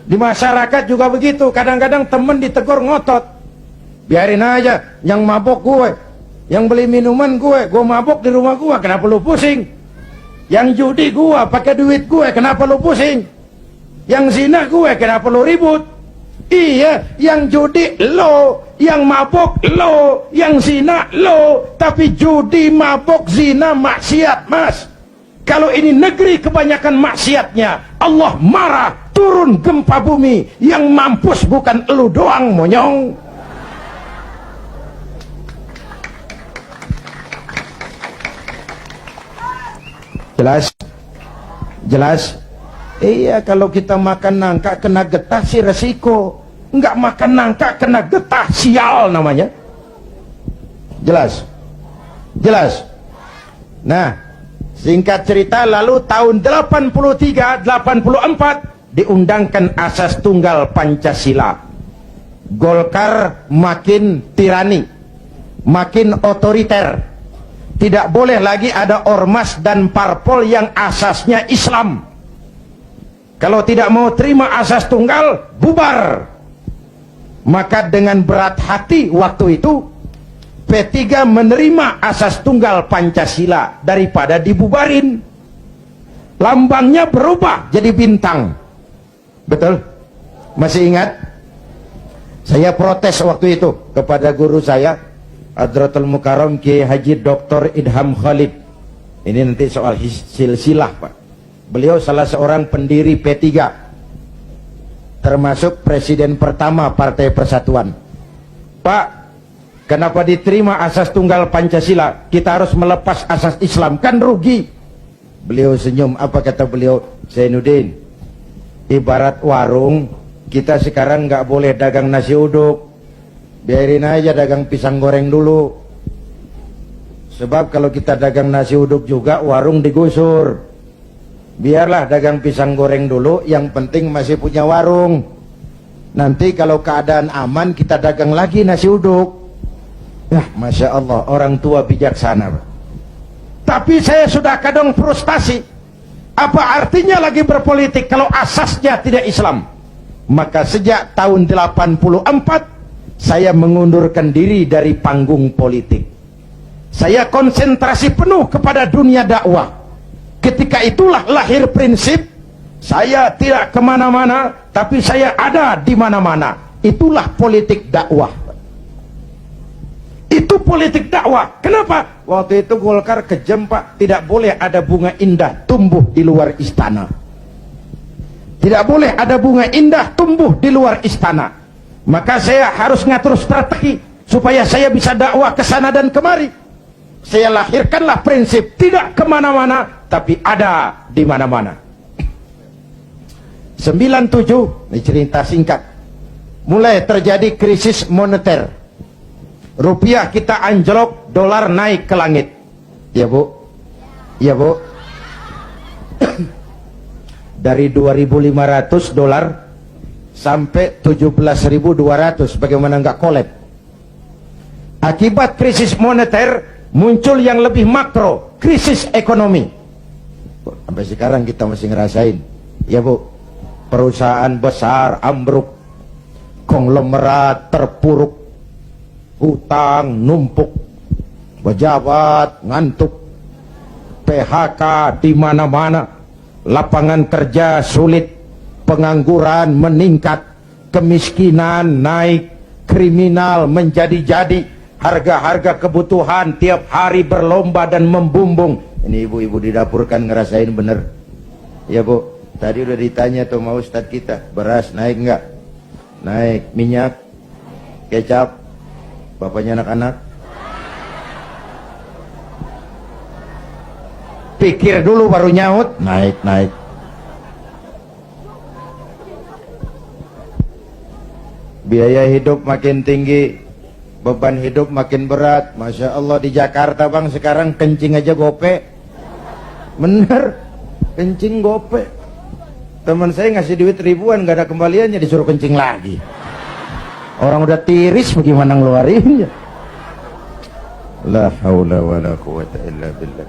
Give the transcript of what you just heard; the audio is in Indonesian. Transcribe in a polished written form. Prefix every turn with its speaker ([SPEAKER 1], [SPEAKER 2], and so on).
[SPEAKER 1] Di masyarakat juga begitu, kadang-kadang temen ditegur ngotot. Biarin aja, yang mabok gue, yang beli minuman gue mabok di rumah gue, kenapa lu pusing? Yang judi gue, pakai duit gue, kenapa lu pusing? Yang zina gue, kenapa lu ribut? Iya, yang judi lo, yang mabok lo, yang zina lo, tapi judi, mabok, zina, maksiat, mas. Kalau ini negeri kebanyakan maksiatnya, Allah marah, turun gempa bumi, yang mampus bukan elu doang, monyong. Jelas? Jelas? Iya, kalau kita makan nangka kena getah sih resiko. Enggak makan nangka kena getah, sial namanya. Jelas? Jelas? Nah, singkat cerita, lalu tahun 83-84 diundangkan asas tunggal Pancasila. Golkar makin tirani, makin otoriter. Tidak boleh lagi ada ormas dan parpol yang asasnya Islam. Kalau tidak mau terima asas tunggal, bubar. Maka dengan berat hati waktu itu P3 menerima asas tunggal Pancasila daripada dibubarin. Lambangnya berubah jadi bintang. Betul? Masih ingat? Saya protes waktu itu kepada guru saya, Hadratul Mukarram Kiai Haji Dr. Idham Khalid. Ini nanti soal silsilah, Pak. Beliau salah seorang pendiri P3, termasuk presiden pertama Partai Persatuan. Pak, kenapa diterima asas tunggal Pancasila? Kita harus melepas asas Islam, kan rugi. Beliau senyum, apa kata beliau? Zainuddin, ibarat warung, kita sekarang nggak boleh dagang nasi uduk, biarin aja dagang pisang goreng dulu. Sebab kalau kita dagang nasi uduk juga, warung digusur. Biarlah dagang pisang goreng dulu, yang penting masih punya warung. Nanti kalau keadaan aman, kita dagang lagi nasi uduk. Ya, Masya Allah, orang tua bijaksana. Tapi saya sudah kadang frustasi. Apa artinya lagi berpolitik kalau asasnya tidak Islam? Maka sejak tahun 84, saya mengundurkan diri dari panggung politik. Saya konsentrasi penuh kepada dunia dakwah. Ketika itulah lahir prinsip, saya tidak kemana-mana, tapi saya ada di mana-mana. Itulah politik dakwah. Itu politik dakwah. Kenapa? Waktu itu Golkar kejam, Pak. Tidak boleh ada bunga indah tumbuh di luar istana. Tidak boleh ada bunga indah tumbuh di luar istana. Maka saya harus ngatur strategi supaya saya bisa dakwah ke sana dan kemari. Saya lahirkanlah prinsip tidak kemana-mana, tapi ada di mana-mana. 97, ini cerita singkat. Mulai terjadi krisis moneter. Rupiah kita anjlok, dolar naik ke langit. Ya Bu? Ya Bu? Dari 2.500 dolar sampai 17.200, bagaimana nggak kolab? Akibat krisis moneter muncul yang lebih makro, krisis ekonomi. Sampai sekarang kita masih ngerasain. Ya Bu, perusahaan besar ambruk, konglomerat terpuruk, hutang numpuk, pejabat ngantuk, PHK di mana-mana, lapangan kerja sulit, pengangguran meningkat, kemiskinan naik, kriminal menjadi-jadi. Harga-harga kebutuhan tiap hari berlomba dan membumbung. Ini ibu-ibu di dapur kan ngerasain bener. Ya Bu, tadi udah ditanya tuh sama Ustadz kita, beras naik nggak? Naik. Minyak, kecap, bapaknya anak-anak. Pikir dulu baru nyaut. Naik. Biaya hidup makin tinggi, beban hidup makin berat. Masya Allah, di Jakarta Bang sekarang kencing aja gope. Bener, kencing gope. Teman saya ngasih duit ribuan, gak ada kembaliannya, disuruh kencing lagi. Orang udah tiris bagaimana ngeluarinnya. La haula wa la quwata illa billah.